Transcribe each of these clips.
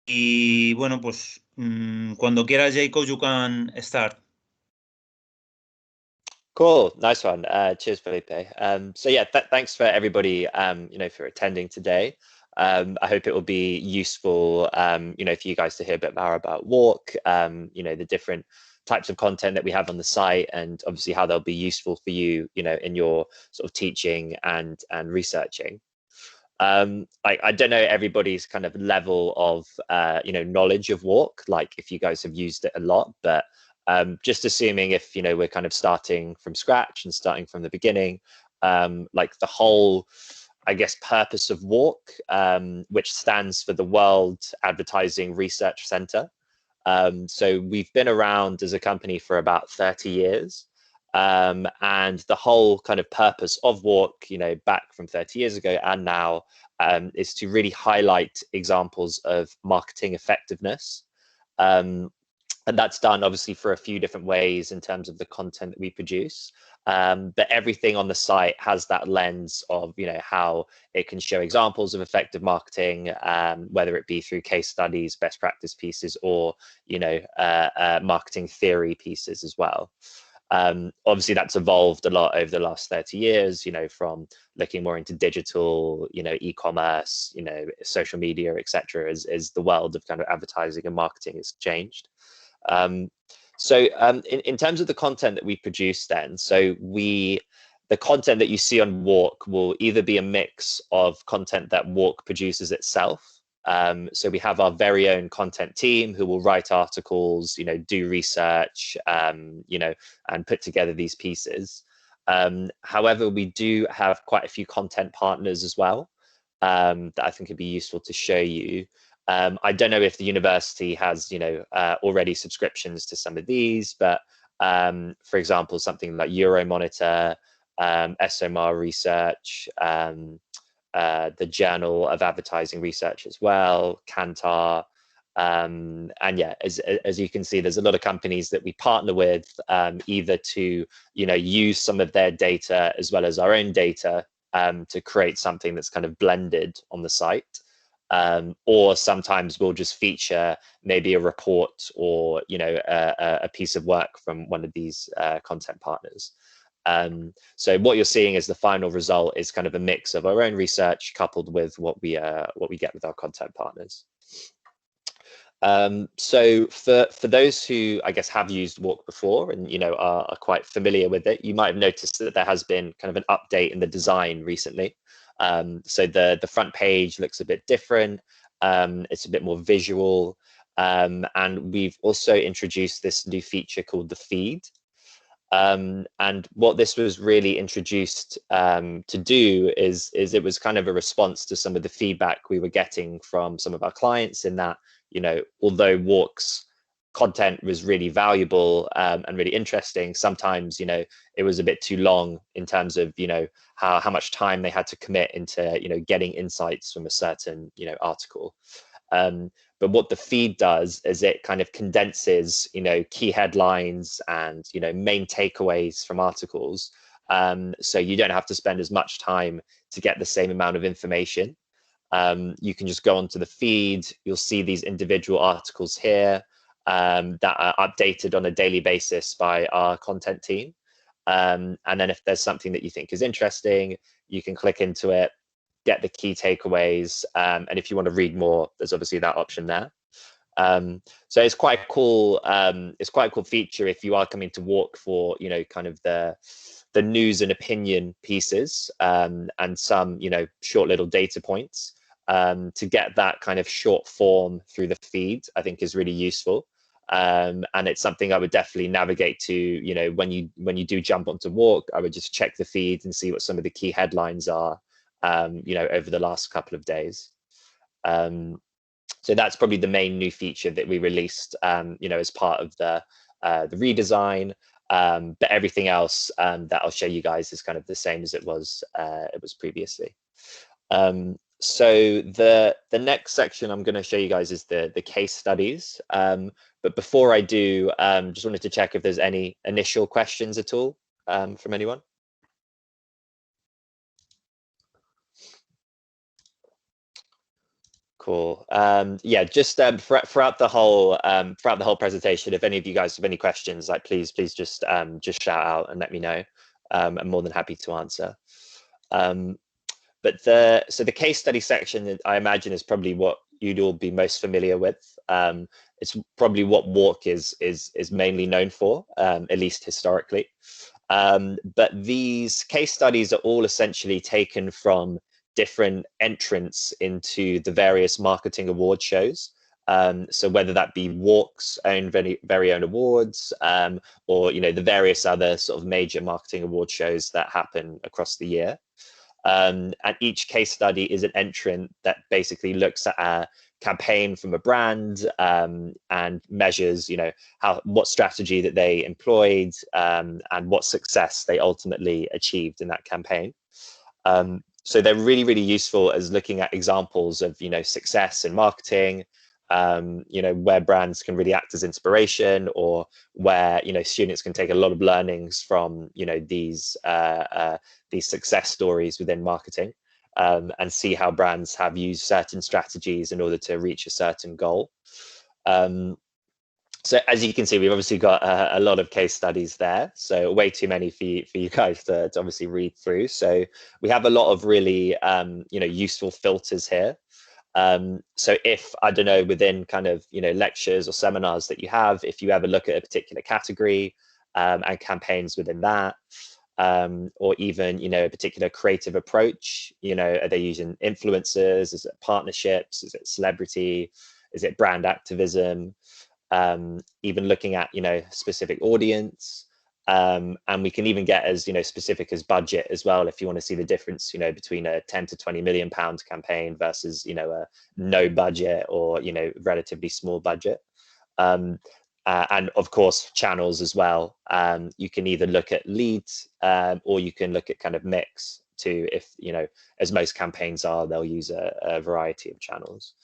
Y bueno, pues cuando quieras, Jacob, you can start. Cool, nice one. Cheers, Felipe. So yeah, thanks for everybody, for attending today. I hope it will be useful, for you guys to hear a bit more about WARC, the different types of content that we have on the site, and obviously how they'll be useful for you, in your sort of teaching and researching. I don't know everybody's kind of level of knowledge of WARC, like if you guys have used it a lot, but just assuming if we're kind of starting from scratch and starting from the beginning, like the whole, I guess, purpose of WARC, which stands for the World Advertising Research Center. So we've been around as a company for about 30 years. And the whole kind of purpose of WARC, back from 30 years ago and now, is to really highlight examples of marketing effectiveness. And that's done obviously for a few different ways in terms of the content that we produce. But everything on the site has that lens of, how it can show examples of effective marketing, whether it be through case studies, best practice pieces, or, marketing theory pieces as well. Obviously, that's evolved a lot over the last 30 years, from looking more into digital, e-commerce, social media, etc., as the world of kind of advertising and marketing has changed. So in terms of the content that we produce then, the content that you see on WARC will either be a mix of content that WARC produces itself. So we have our very own content team who will write articles, do research, and put together these pieces. However, we do have quite a few content partners as well, that I think would be useful to show you. I don't know if the university has, already subscriptions to some of these, but for example, something like Euromonitor, SOMAR Research, the Journal of Advertising Research as well, Kantar, and yeah, as you can see, there's a lot of companies that we partner with, either to use some of their data as well as our own data, to create something that's kind of blended on the site. Or sometimes we'll just feature maybe a report or a piece of work from one of these content partners. So what you're seeing as the final result is kind of a mix of our own research coupled with what we get with our content partners. So for those who, I guess, have used WARC before and are quite familiar with it, you might have noticed that there has been kind of an update in the design recently. So the front page looks a bit different. It's a bit more visual, and we've also introduced this new feature called the feed. And what this was really introduced to do is it was kind of a response to some of the feedback we were getting from some of our clients, in that although WARC's content was really valuable and really interesting, sometimes it was a bit too long in terms of how much time they had to commit into getting insights from a certain article. But what the feed does is it kind of condenses key headlines and main takeaways from articles, so you don't have to spend as much time to get the same amount of information. You can just go onto the feed, you'll see these individual articles here, that are updated on a daily basis by our content team. And then if there's something that you think is interesting, you can click into it, get the key takeaways, and if you want to read more, there's obviously that option there. So it's quite cool. It's quite a cool feature if you are coming to WARC for kind of the news and opinion pieces, and some short little data points. To get that kind of short form through the feed, I think is really useful. And it's something I would definitely navigate to, when you do jump onto WARC, I would just check the feed and see what some of the key headlines are, over the last couple of days. So that's probably the main new feature that we released, as part of the redesign. But everything else that I'll show you guys is kind of the same as it was previously. So the next section I'm going to show you guys is the case studies. But before I do, just wanted to check if there's any initial questions at all from anyone. Cool. Yeah, just throughout the whole presentation, if any of you guys have any questions, like please just shout out and let me know. I'm more than happy to answer. But the case study section, I imagine, is probably what you'd all be most familiar with. It's probably what WARC is mainly known for, at least historically. But these case studies are all essentially taken from different entrants into the various marketing award shows. So whether that be WARC's own very own awards, or the various other sort of major marketing award shows that happen across the year. And each case study is an entrant that basically looks at a campaign from a brand, and measures, what strategy that they employed, and what success they ultimately achieved in that campaign. So they're really, really useful as looking at examples of, success in marketing, where brands can really act as inspiration, or where, students can take a lot of learnings from, these success stories within marketing, and see how brands have used certain strategies in order to reach a certain goal. So as you can see, we've obviously got a lot of case studies there, so way too many for you guys to obviously read through. So we have a lot of really useful filters here. So if, I don't know, within kind of lectures or seminars that you have, if you ever look at a particular category, and campaigns within that, or even a particular creative approach, are they using influencers, is it partnerships, is it celebrity, is it brand activism, even looking at specific audience, and we can even get as specific as budget as well, if you want to see the difference between a 10 to 20 million pound campaign versus a no budget or relatively small budget. And of course channels as well. You can either look at leads, or you can look at kind of mix too, if as most campaigns are, they'll use a variety of channels,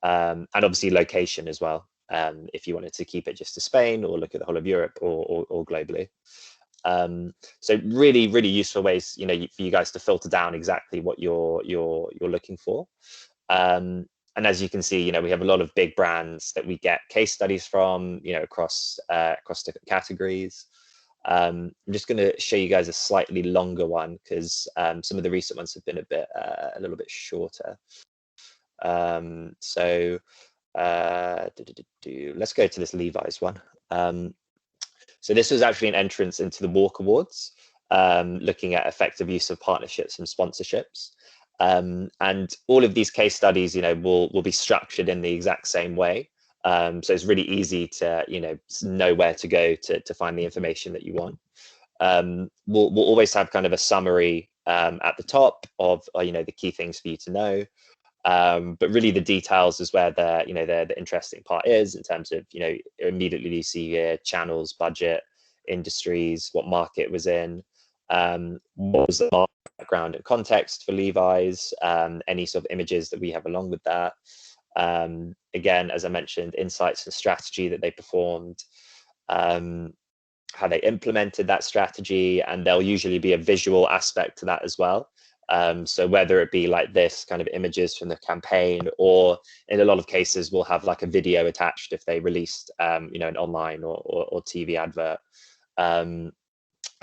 and obviously location as well, if you wanted to keep it just to Spain or look at the whole of Europe or globally. So really, really useful ways for you guys to filter down exactly what you're looking for. And as you can see, we have a lot of big brands that we get case studies from, across different categories. I'm just going to show you guys a slightly longer one, because some of the recent ones have been a little bit shorter. So let's go to this Levi's one. So this was actually an entrance into the WARC Awards, looking at effective use of partnerships and sponsorships. And all of these case studies, will be structured in the exact same way. So it's really easy to, know where to go to find the information that you want. We'll always have kind of a summary at the top of, the key things for you to know. But really the details is where the interesting part is, in terms of, immediately you see here channels, budget, industries, what market it was in, what was the market background and context for Levi's, any sort of images that we have along with that. Again, as I mentioned, insights and strategy that they performed, how they implemented that strategy, and there'll usually be a visual aspect to that as well. So whether it be like this kind of images from the campaign, or in a lot of cases we'll have like a video attached if they released an online or TV advert. And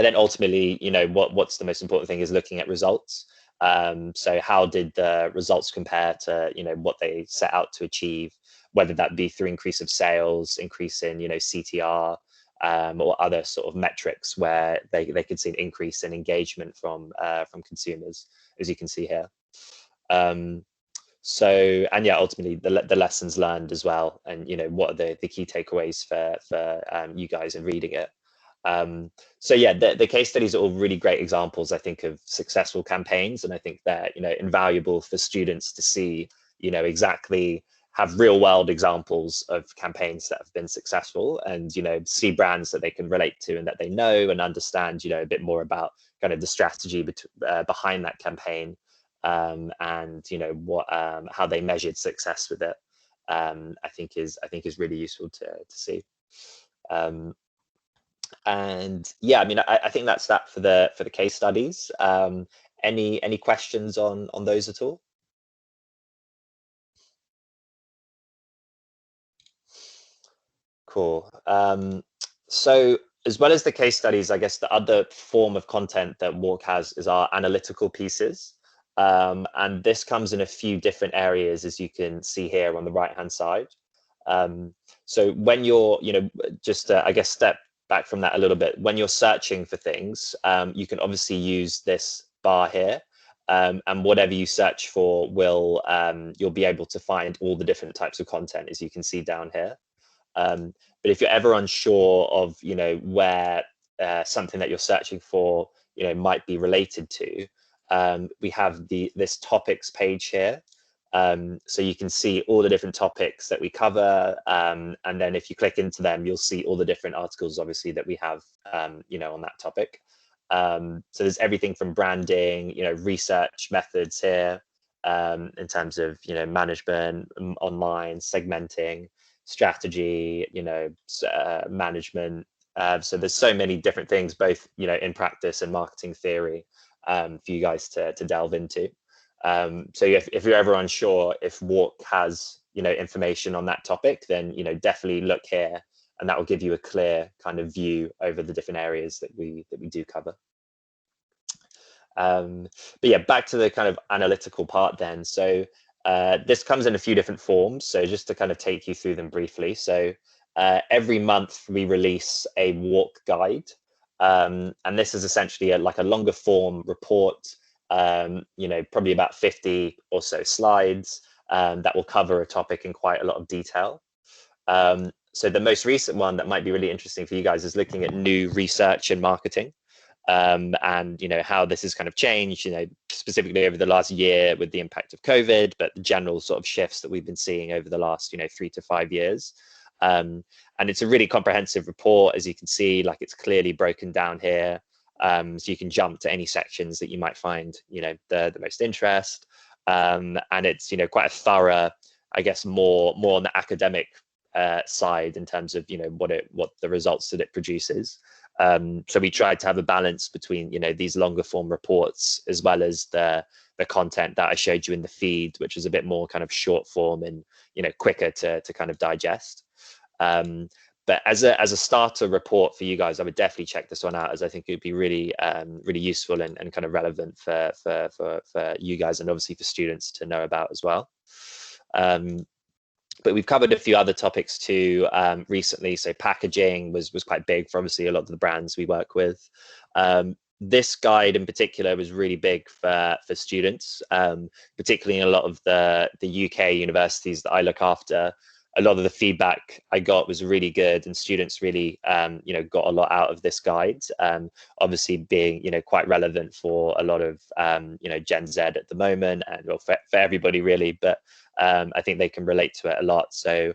then ultimately, what's the most important thing is looking at results. So how did the results compare to what they set out to achieve, whether that be through increase of sales, increase in CTR, or other sort of metrics where they could see an increase in engagement from consumers, as you can see here. So, and yeah, ultimately the lessons learned as well, and what are the key takeaways for you guys in reading it. So yeah, the case studies are all really great examples, I think, of successful campaigns, and I think they're invaluable for students to see exactly, have real world examples of campaigns that have been successful, and see brands that they can relate to and that they know and understand a bit more about kind of the strategy behind that campaign, and what how they measured success with it. I think is really useful to see. And yeah, I mean, I think that's that for the case studies. Any questions on those at all? Cool. So as well as the case studies, I guess the other form of content that WARC has is our analytical pieces. And this comes in a few different areas, as you can see here on the right-hand side. So when you're, just I guess step back from that a little bit, when you're searching for things, you can obviously use this bar here. And whatever you search for will, you'll be able to find all the different types of content, as you can see down here. But if you're ever unsure of, where something that you're searching for, might be related to, we have this topics page here. So you can see all the different topics that we cover. And then if you click into them, you'll see all the different articles, obviously, that we have, on that topic. So there's everything from branding, research methods here, in terms of, management, online, segmenting, strategy, management. So there's so many different things, both, in practice and marketing theory, for you guys to delve into. So if you're ever unsure if WARC has, information on that topic, then, definitely look here, and that will give you a clear kind of view over the different areas that we do cover. But yeah, back to the kind of analytical part then. So this comes in a few different forms. So just to kind of take you through them briefly. So every month we release a WARC guide. And this is essentially like a longer form report, probably about 50 or so slides, that will cover a topic in quite a lot of detail. So the most recent one that might be really interesting for you guys is looking at new research and marketing. And how this has kind of changed, specifically over the last year with the impact of COVID, but the general sort of shifts that we've been seeing over the last 3 to 5 years. And it's a really comprehensive report, as you can see, like it's clearly broken down here. So you can jump to any sections that you might find the most interest. And it's quite a thorough, I guess, more on the academic side in terms of what the results that it produces. So we tried to have a balance between these longer form reports as well as the content that I showed you in the feed, which is a bit more kind of short form and quicker to kind of digest. But as a starter report for you guys, I would definitely check this one out, as I think it would be really really useful and kind of relevant for you guys, and obviously for students to know about as well. But we've covered a few other topics too recently. So packaging was quite big for obviously a lot of the brands we work with. This guide in particular was really big for students, particularly in a lot of the UK universities that I look after. A lot of the feedback I got was really good, and students really got a lot out of this guide. Obviously being quite relevant for a lot of Gen Z at the moment, and well, for everybody really, but I think they can relate to it a lot. So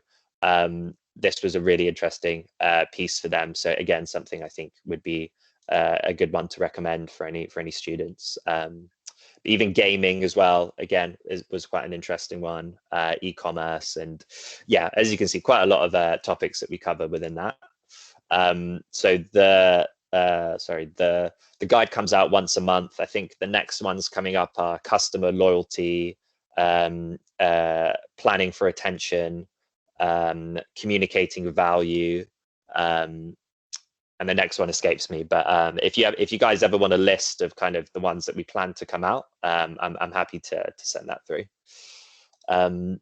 this was a really interesting piece for them. So again, something I think would be a good one to recommend for any students. Even gaming as well, again, was quite an interesting one. E-commerce, and yeah, as you can see, quite a lot of topics that we cover within that. So the guide comes out once a month. I think the next ones coming up are customer loyalty, planning for attention, communicating value, and the next one escapes me. But if you guys ever want a list of kind of the ones that we plan to come out, I'm happy to send that through. So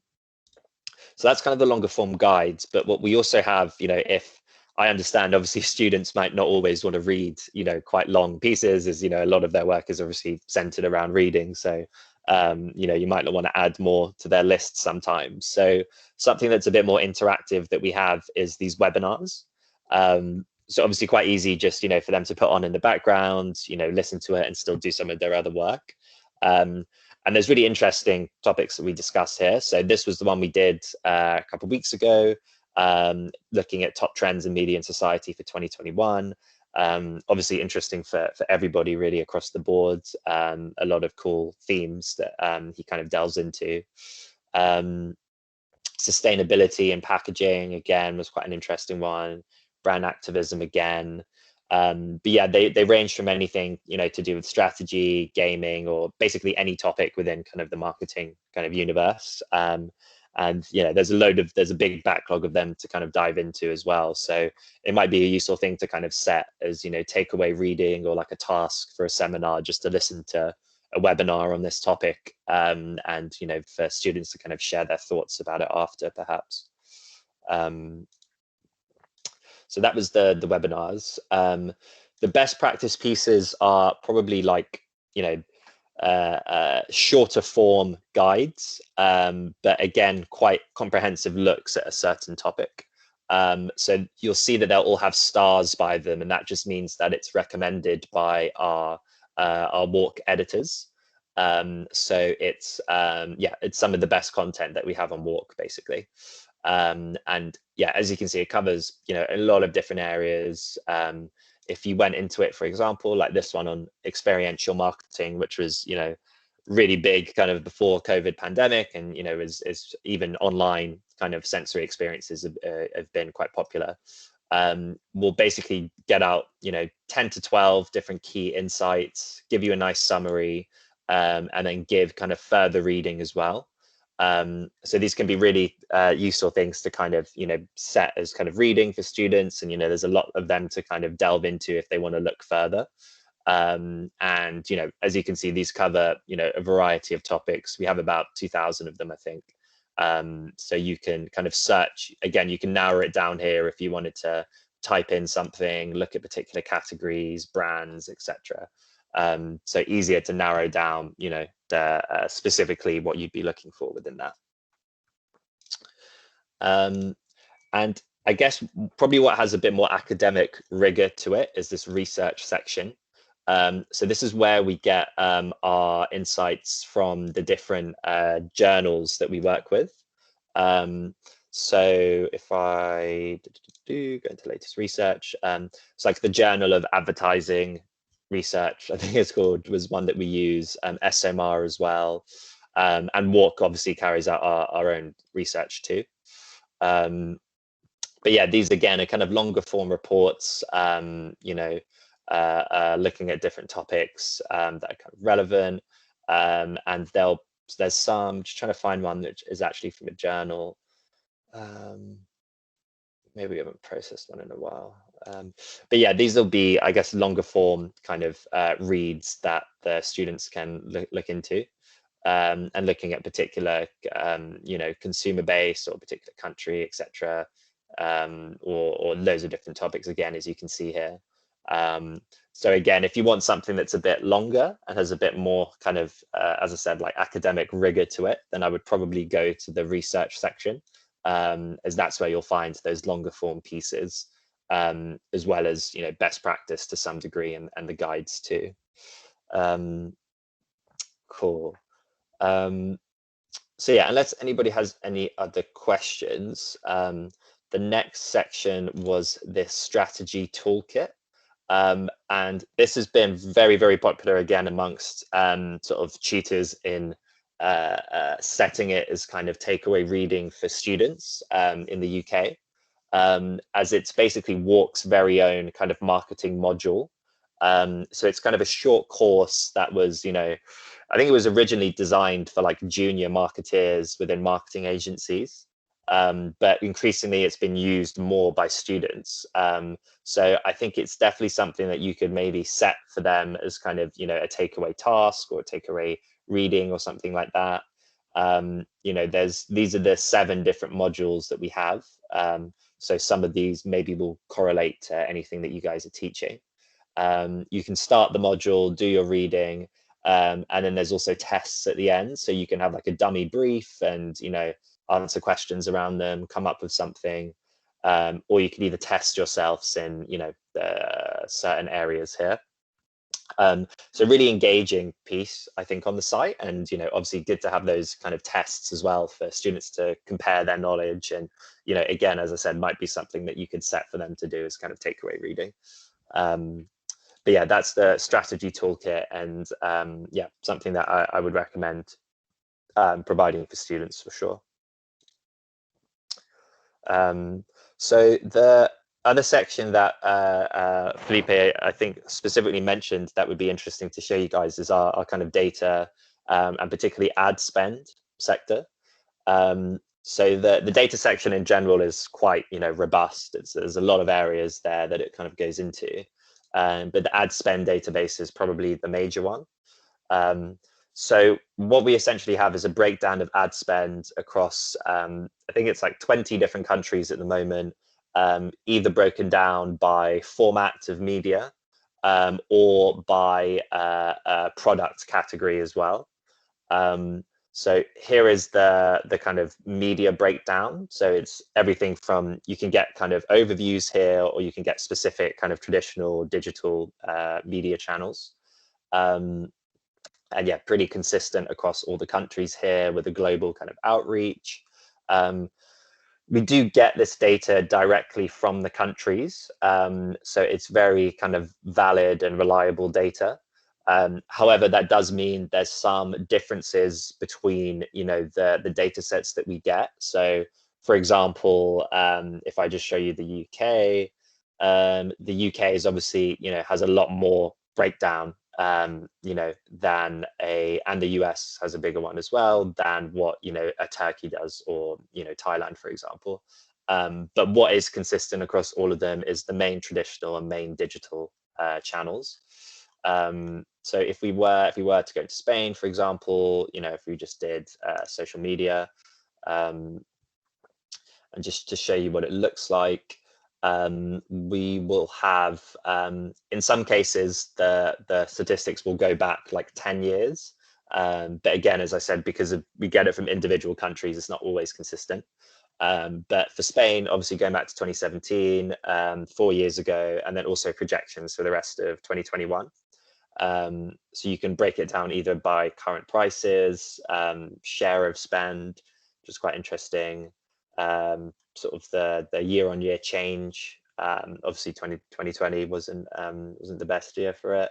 that's kind of the longer form guides. But what we also have, if I understand, obviously students might not always want to read, quite long pieces, as a lot of their work is obviously centered around reading. So you might not want to add more to their list sometimes. So something that's a bit more interactive that we have is these webinars. So obviously quite easy just, for them to put on in the background, listen to it and still do some of their other work. And there's really interesting topics that we discuss here. So this was the one we did a couple of weeks ago, looking at top trends in media and society for 2021. Obviously interesting for everybody really across the board. A lot of cool themes that he kind of delves into. Sustainability and packaging, again, was quite an interesting one. Brand activism again. But yeah, they range from anything, to do with strategy, gaming, or basically any topic within kind of the marketing kind of universe. And And there's a big backlog of them to kind of dive into as well. So it might be a useful thing to kind of set as takeaway reading, or like a task for a seminar, just to listen to a webinar on this topic, and for students to kind of share their thoughts about it after, perhaps. So that was the webinars. The best practice pieces are probably like shorter form guides, but again quite comprehensive looks at a certain topic. So you'll see that they'll all have stars by them, and that just means that it's recommended by our WARC editors. So it's it's some of the best content that we have on WARC, basically. And yeah, as you can see, it covers a lot of different areas. If you went into it, for example, like this one on experiential marketing, which was really big kind of before COVID pandemic, and is even online kind of sensory experiences have been quite popular. We'll basically get out 10 to 12 different key insights, give you a nice summary, and then give kind of further reading as well. So these can be really useful things to kind of set as kind of reading for students, and there's a lot of them to kind of delve into if they want to look further. And as you can see, these cover a variety of topics. We have about 2,000 of them, I think. So you can kind of search, again, you can narrow it down here if you wanted to type in something, look at particular categories, brands, etc. So easier to narrow down specifically what you'd be looking for within that. And I guess probably what has a bit more academic rigor to it is this research section. So this is where we get our insights from the different journals that we work with. So if I go into latest research, it's like the Journal of Advertising Research, I think it's called, was one that we use, SMR as well. And WARC obviously carries out our own research too. But yeah, these again are kind of longer form reports, looking at different topics that are kind of relevant. And there's some, just trying to find one that is actually from a journal. Maybe we haven't processed one in a while. But yeah, these will be, I guess, longer form kind of reads that the students can look into, and looking at particular, consumer base or particular country, etc., or loads of different topics, again, as you can see here. So again, if you want something that's a bit longer and has a bit more kind of, as I said, like academic rigor to it, then I would probably go to the research section, as that's where you'll find those longer form pieces, as well as best practice to some degree, and the guides too. Cool. So yeah, unless anybody has any other questions, the next section was this strategy toolkit. And this has been very, very popular again amongst sort of tutors in setting it as kind of takeaway reading for students in the UK, as it's basically WARC's very own kind of marketing module. So it's kind of a short course that was, I think it was originally designed for like junior marketeers within marketing agencies. But increasingly it's been used more by students. So I think it's definitely something that you could maybe set for them as kind of, a takeaway task or a takeaway reading or something like that. These are the 7 different modules that we have. So some of these maybe will correlate to anything that you guys are teaching. You can start the module, do your reading, and then there's also tests at the end. So you can have like a dummy brief and, answer questions around them, come up with something, or you can either test yourselves in, the certain areas here. So really engaging piece, I think, on the site, and obviously good to have those kind of tests as well for students to compare their knowledge, and again, as I said, might be something that you could set for them to do as kind of takeaway reading. But yeah, that's the strategy toolkit, and yeah, something that I would recommend providing for students for sure. So the other section that Felipe, I think, specifically mentioned that would be interesting to show you guys is our kind of data, and particularly ad spend sector. So the data section in general is quite, robust. There's a lot of areas there that it kind of goes into. But the ad spend database is probably the major one. So what we essentially have is a breakdown of ad spend across, I think it's like 20 different countries at the moment, either broken down by format of media or by product category as well. So here is the kind of media breakdown. So it's everything from, you can get kind of overviews here, or you can get specific kind of traditional digital media channels. And yeah, pretty consistent across all the countries here with a global kind of outreach. We do get this data directly from the countries. So it's very kind of valid and reliable data. However, that does mean there's some differences between, the data sets that we get. So for example, if I just show you the UK, the UK is obviously, has a lot more breakdown, than and the US has a bigger one as well than what, a Turkey does, or, Thailand, for example. But what is consistent across all of them is the main traditional and main digital channels. So if we were to go to Spain, for example, if we just did social media, and just to show you what it looks like, we will have, in some cases, the statistics will go back like 10 years. But again, as I said, because we get it from individual countries, it's not always consistent. But for Spain, obviously going back to 2017, 4 years ago, and then also projections for the rest of 2021. So you can break it down either by current prices, share of spend, which is quite interesting, sort of the year-on-year change. Obviously 2020 wasn't the best year for it.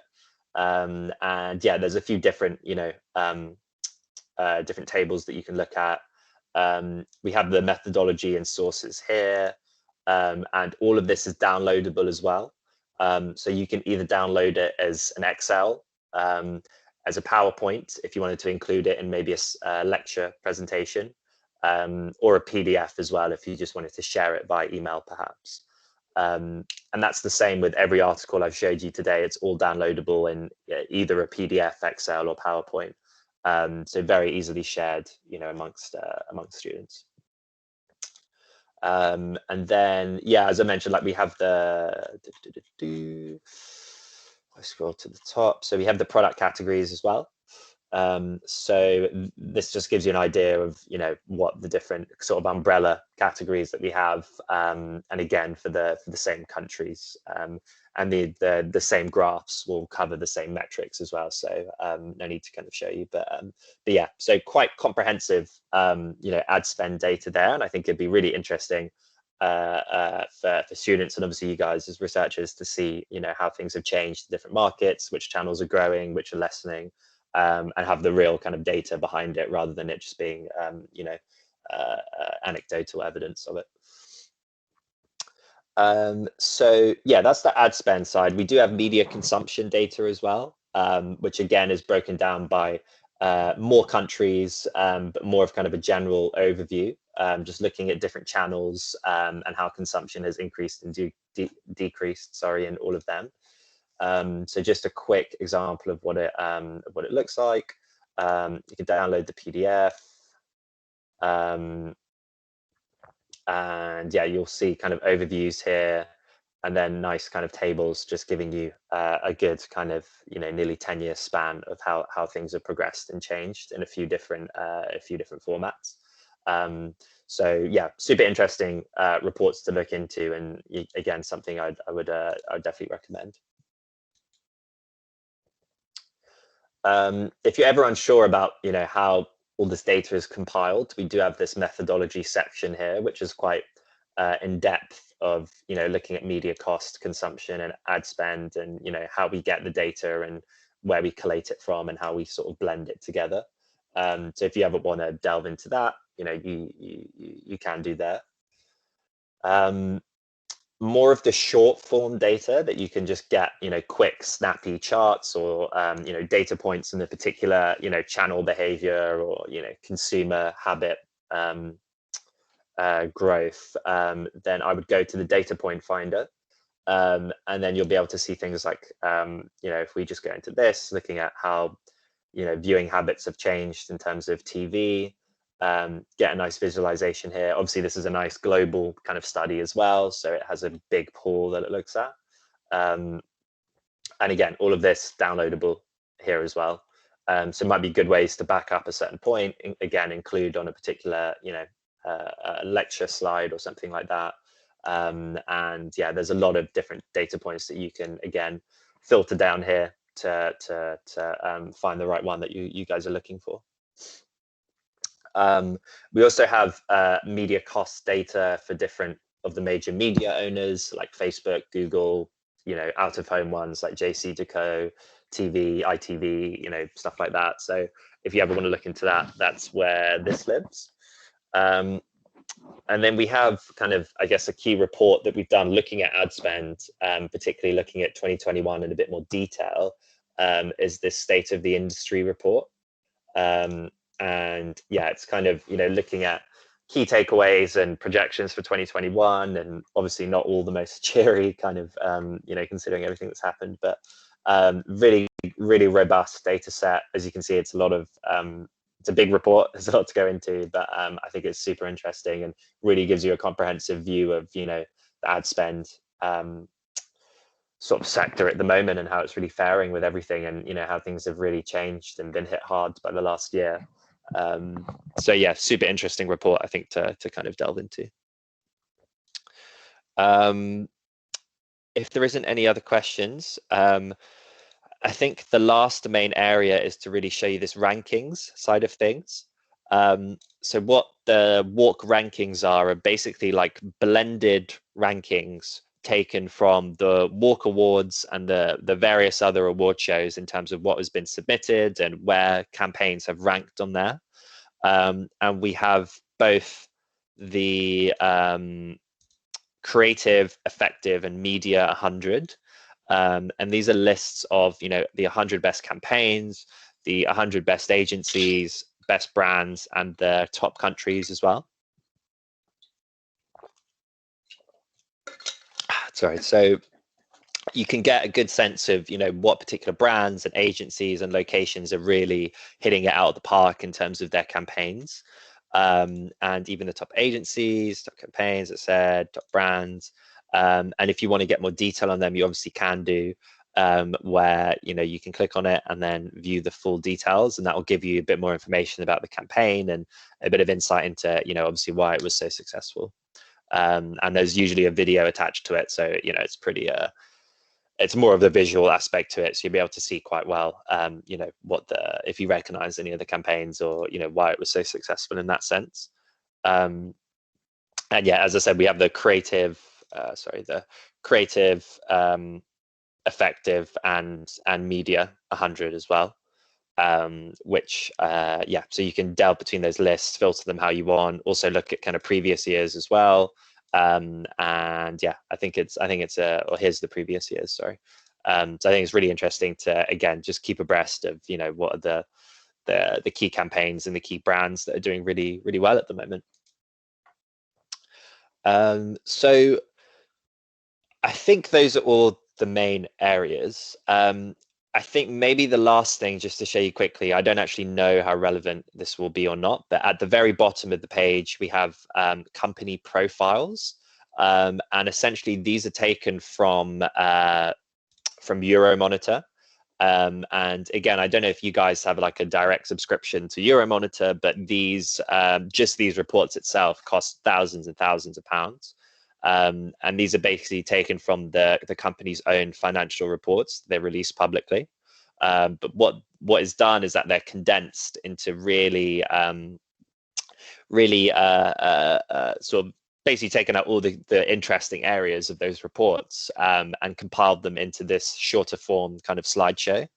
And yeah, there's a few different, different tables that you can look at. We have the methodology and sources here, and all of this is downloadable as well. So you can either download it as an Excel, as a PowerPoint, if you wanted to include it in maybe a lecture presentation, or a PDF as well, if you just wanted to share it by email, perhaps. And that's the same with every article I've showed you today. It's all downloadable in either a PDF, Excel, or PowerPoint. So very easily shared, amongst students. And then, yeah, as I mentioned, like we have I scroll to the top. So we have the product categories as well. So this just gives you an idea of, what the different sort of umbrella categories that we have. And again, for the same countries, and the same graphs will cover the same metrics as well. So no need to kind of show you, but yeah, so quite comprehensive, ad spend data there. And I think it'd be really interesting for students, and obviously you guys as researchers, to see, how things have changed in different markets, which channels are growing, which are lessening, and have the real kind of data behind it, rather than it just being, anecdotal evidence of it. So yeah, that's the ad spend side. We do have media consumption data as well, which again is broken down by more countries, but more of kind of a general overview, just looking at different channels, and how consumption has increased and decreased, in all of them. So just a quick example of what it looks like. You can download the PDF, and yeah, you'll see kind of overviews here, and then nice kind of tables just giving you a good kind of, nearly 10-year span of how things have progressed and changed in a few different formats. So yeah, super interesting reports to look into, and again, something I would definitely recommend. If you're ever unsure about, how all this data is compiled, we do have this methodology section here, which is quite in depth of, looking at media cost, consumption, and ad spend, and, how we get the data and where we collate it from and how we sort of blend it together. So if you ever want to delve into that, you can do there. More of the short form data that you can just get, quick, snappy charts, or, data points in the particular, channel behavior, or, consumer habit, growth, then I would go to the data point finder. And then you'll be able to see things like, if we just go into this, looking at how, viewing habits have changed in terms of TV, get a nice visualization here. Obviously, this is a nice global kind of study as well, so it has a big pool that it looks at. And again, all of this downloadable here as well. So it might be good ways to back up a certain point, again, include on a particular, a lecture slide or something like that. And yeah, there's a lot of different data points that you can, again, filter down here to find the right one that you guys are looking for. We also have media cost data for different of the major media owners like Facebook, Google, out of home ones like JCDecaux, TV, ITV, stuff like that. So if you ever want to look into that, that's where this lives. And then we have kind of, I guess, a key report that we've done looking at ad spend, particularly looking at 2021 in a bit more detail, is this state of the industry report. And yeah, it's kind of, looking at key takeaways and projections for 2021, and obviously not all the most cheery kind of, considering everything that's happened, but really, really robust data set. As you can see, it's a lot of, it's a big report, there's a lot to go into, but I think it's super interesting and really gives you a comprehensive view of, the ad spend sort of sector at the moment and how it's really faring with everything, and, how things have really changed and been hit hard by the last year. So yeah, super interesting report, I think, to kind of delve into. If there isn't any other questions, I think the last main area is to really show you this rankings side of things. So what the WARC rankings are basically like blended rankings taken from the WARC Awards and the various other award shows in terms of what has been submitted and where campaigns have ranked on there. And we have both the creative, effective, and media 100. And these are lists of, the 100 best campaigns, the 100 best agencies, best brands, and the top countries as well. Sorry, so you can get a good sense of, what particular brands and agencies and locations are really hitting it out of the park in terms of their campaigns. And even the top agencies, top campaigns, as I said, top brands. And if you want to get more detail on them, you obviously can do, where, you can click on it and then view the full details, and that will give you a bit more information about the campaign and a bit of insight into, obviously why it was so successful. And there's usually a video attached to it. So, it's pretty, it's more of the visual aspect to it. So you'll be able to see quite well, if you recognize any of the campaigns or, why it was so successful in that sense. And yeah, as I said, we have the creative, effective, and media 100 as well. Which, yeah, so you can delve between those lists, filter them how you want, also look at kind of previous years as well. And yeah, I think it's or here's the previous years, sorry. So I think it's really interesting to, again, just keep abreast of, what are the key campaigns and the key brands that are doing really, really well at the moment. So I think those are all the main areas. I think maybe the last thing, just to show you quickly, I don't actually know how relevant this will be or not, but at the very bottom of the page, we have company profiles. And essentially, these are taken from Euromonitor. And again, I don't know if you guys have like a direct subscription to Euromonitor, but these, just these reports itself cost thousands and thousands of pounds. And these are basically taken from the company's own financial reports they release publicly. But what is done is that they're condensed into really sort of basically taken out all the interesting areas of those reports, and compiled them into this shorter form kind of slideshow.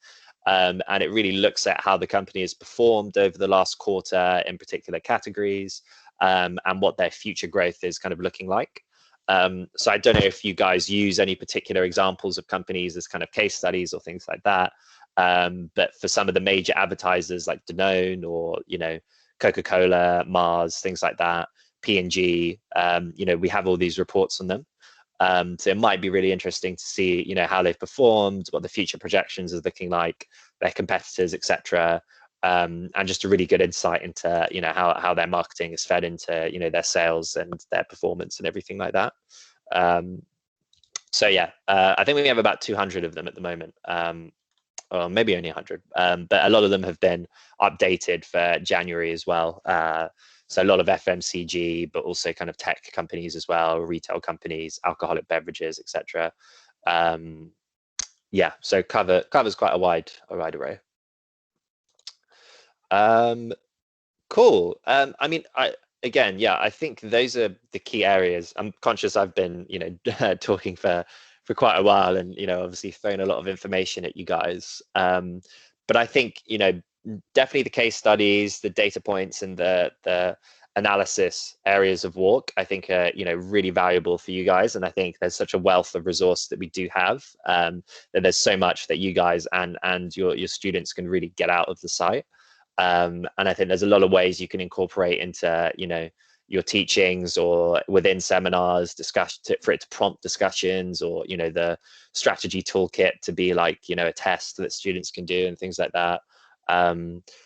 And it really looks at how the company has performed over the last quarter in particular categories, and what their future growth is kind of looking like. So I don't know if you guys use any particular examples of companies as kind of case studies or things like that. But for some of the major advertisers like Danone or, Coca-Cola, Mars, things like that, P&G. We have all these reports on them. So it might be really interesting to see, how they've performed, what the future projections is looking like, their competitors, etc. And just a really good insight into, how their marketing is fed into, their sales and their performance and everything like that. So yeah, I think we have about 200 of them at the moment. Or maybe only 100, but a lot of them have been updated for January as well. So a lot of FMCG, but also kind of tech companies as well, retail companies, alcoholic beverages, etc. Yeah, so covers quite a wide array. Cool. I think those are the key areas. I'm conscious I've been, talking for quite a while, and obviously thrown a lot of information at you guys. But I think definitely the case studies, the data points, and the analysis areas of WARC, I think are really valuable for you guys. And I think there's such a wealth of resource that we do have, that there's so much that you guys and your students can really get out of the site. And I think there's a lot of ways you can incorporate into your teachings or within seminars, for it to prompt discussions, or the strategy toolkit to be like a test that students can do and things like that.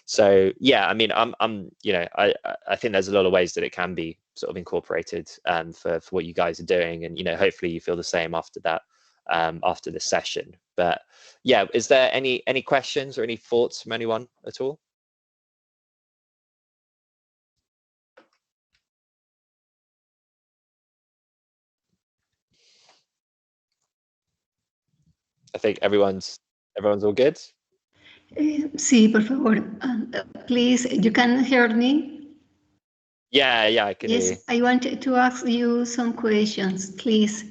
So yeah, I think there's a lot of ways that it can be sort of incorporated for what you guys are doing, and hopefully you feel the same after that, after this session. But yeah, is there any questions or any thoughts from anyone at all? I think everyone's all good. Sí, por favor. Please, you can hear me? Yeah, I can hear you. Yes, I want to ask you some questions, please.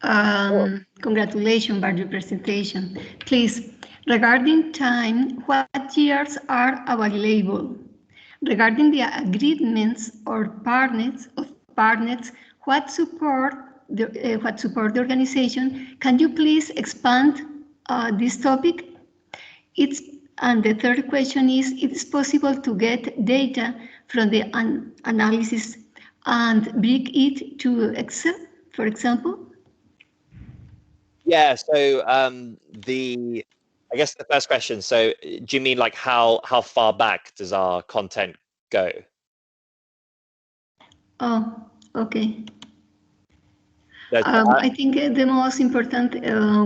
Sure. Congratulations about your presentation. Please, regarding time, what years are available? Regarding the agreements or partners, what support the organization? Can you please expand this topic? And the third question is, it is possible to get data from the analysis and bring it to Excel, for example? Yeah, so I guess the first question, so do you mean like how far back does our content go? Oh, okay. I think the most important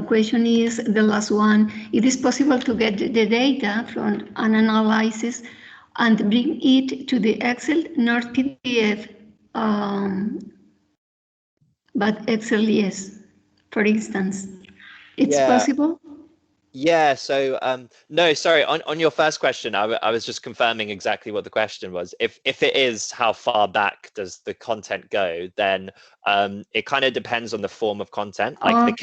question is the last one. It is possible to get the data from an analysis and bring it to the Excel, not PDF, but Excel, yes, for instance. It's possible? Yeah, so no, sorry, on your first question, I was just confirming exactly what the question was. If it is how far back does the content go, then it kind of depends on the form of content. Like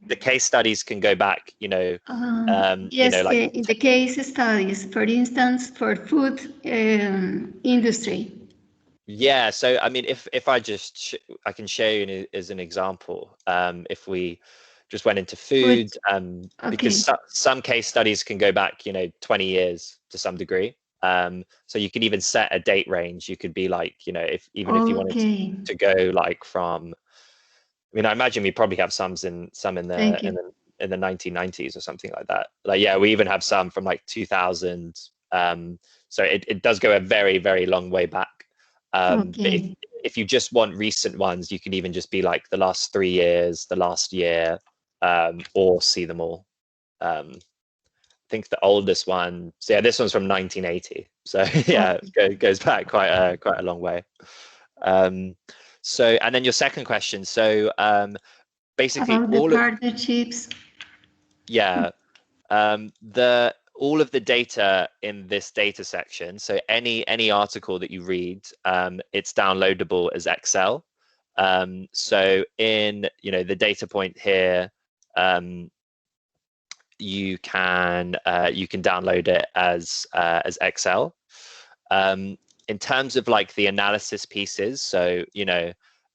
the case studies can go back, yes, like in the case studies, for instance, for food industry. Yeah, so I mean, if I I can show you as an example, if we just went into food, because some case studies can go back 20 years to some degree, so you can even set a date range. You could be like, if you wanted to go like from, I imagine we probably have some in the 1990s or something like that. Like, yeah, we even have some from like 2000, so it does go a very, very long way back. But if you just want recent ones, you can even just be like the last 3 years, the last year, or see them all. I think the oldest one, so yeah, this one's from 1980. So yeah, it goes back quite a long way. So, and then your second question. So basically about the partnerships. Yeah, all of the data in this data section, so any article that you read, it's downloadable as Excel. So in the data point here, you can download it as Excel. In terms of like the analysis pieces, so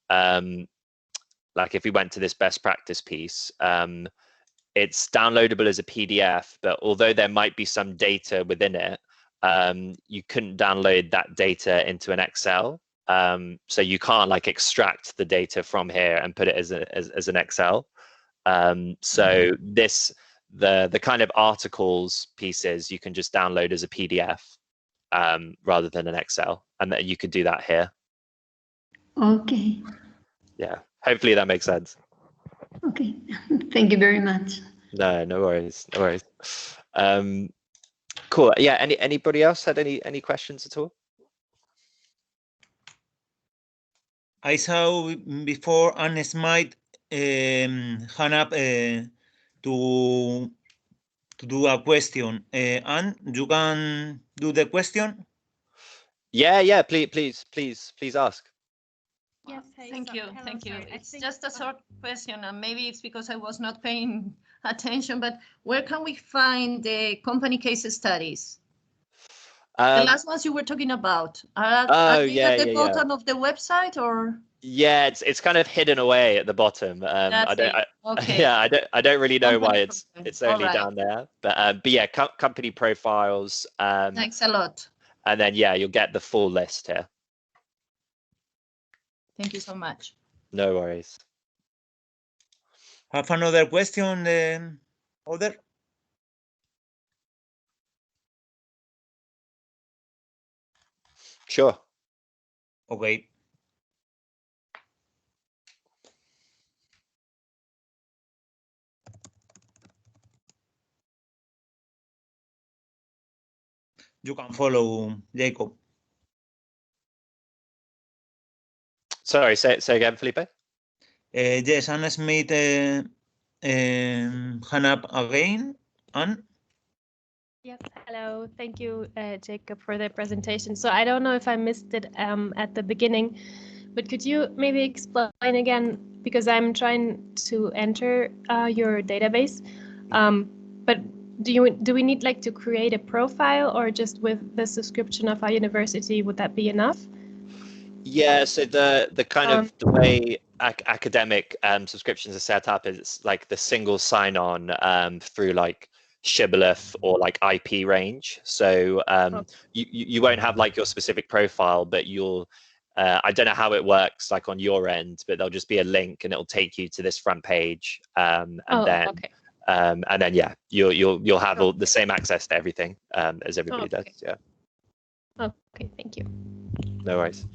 like if we went to this best practice piece, it's downloadable as a PDF, but although there might be some data within it, you couldn't download that data into an Excel. So you can't like extract the data from here and put it as an Excel. So the kind of articles pieces you can just download as a PDF rather than an Excel, and that you could do that here. Okay. Yeah, hopefully that makes sense. Okay. Thank you very much. No worries, no worries. Cool. Yeah. Anybody else had any questions at all? I saw before Anne Smith hand up to do a question. Anne, you can do the question? Yeah. Please ask. Yes, Thank you. hello, Thank you. sorry. It's just a short question, and maybe it's because I was not paying attention, but where can we find the company case studies? The last ones you were talking about, are they at the bottom of the website, or? Yeah, it's kind of hidden away at the bottom. Okay. Yeah, I don't really know why Company it's only All right. down there, but yeah, company profiles. Thanks a lot. And then yeah, you'll get the full list here. Thank you so much. No worries. Have another question, other? Sure. Okay. You can follow Jacob. Sorry, say again, Felipe. Yes, Anne Smith hand up again. Anne? Yes, hello. Thank you, Jacob, for the presentation. So I don't know if I missed it at the beginning, but could you maybe explain again, because I'm trying to enter your database, but do we need like to create a profile, or just with the subscription of our university, would that be enough? Yeah, so the kind of the way academic subscriptions are set up is like the single sign-on through like Shibboleth or like IP range. So you won't have like your specific profile, but you'll I don't know how it works like on your end, but there'll just be a link and it'll take you to this front page, and then yeah, you'll have all the same access to everything as everybody does. Yeah. Okay, thank you. No worries.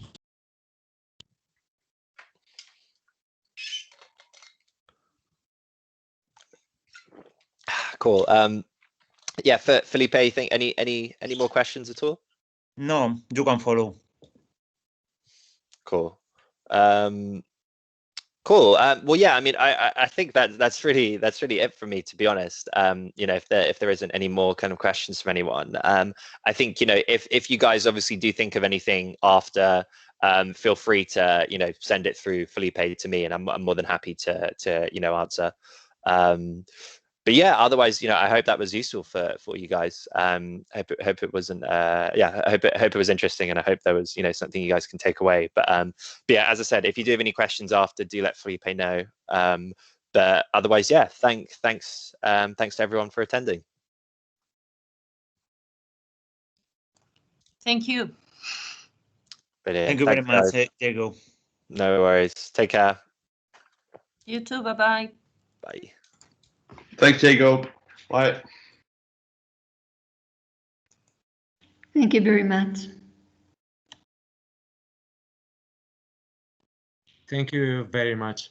Cool. Yeah, Felipe, you think any more questions at all? No, you can follow. Cool. Cool. Well, yeah. I mean, I think that's really it for me, to be honest. You know, if there isn't any more kind of questions from anyone, I think, you know, if you guys obviously do think of anything after, feel free to, you know, send it through Felipe to me, and I'm more than happy to you know, answer. But yeah, otherwise, you know, I hope that was useful for you guys. Hope it wasn't. Yeah, I hope it was interesting, and I hope there was, you know, something you guys can take away. But yeah, as I said, if you do have any questions after, do let Felipe know. But otherwise, yeah, thanks to everyone for attending. Thank you. Brilliant. Thank you very much, Diego. No worries. Take care. You too. Bye-bye. Bye. Thanks, Jacob. Bye. Thank you very much. Thank you very much.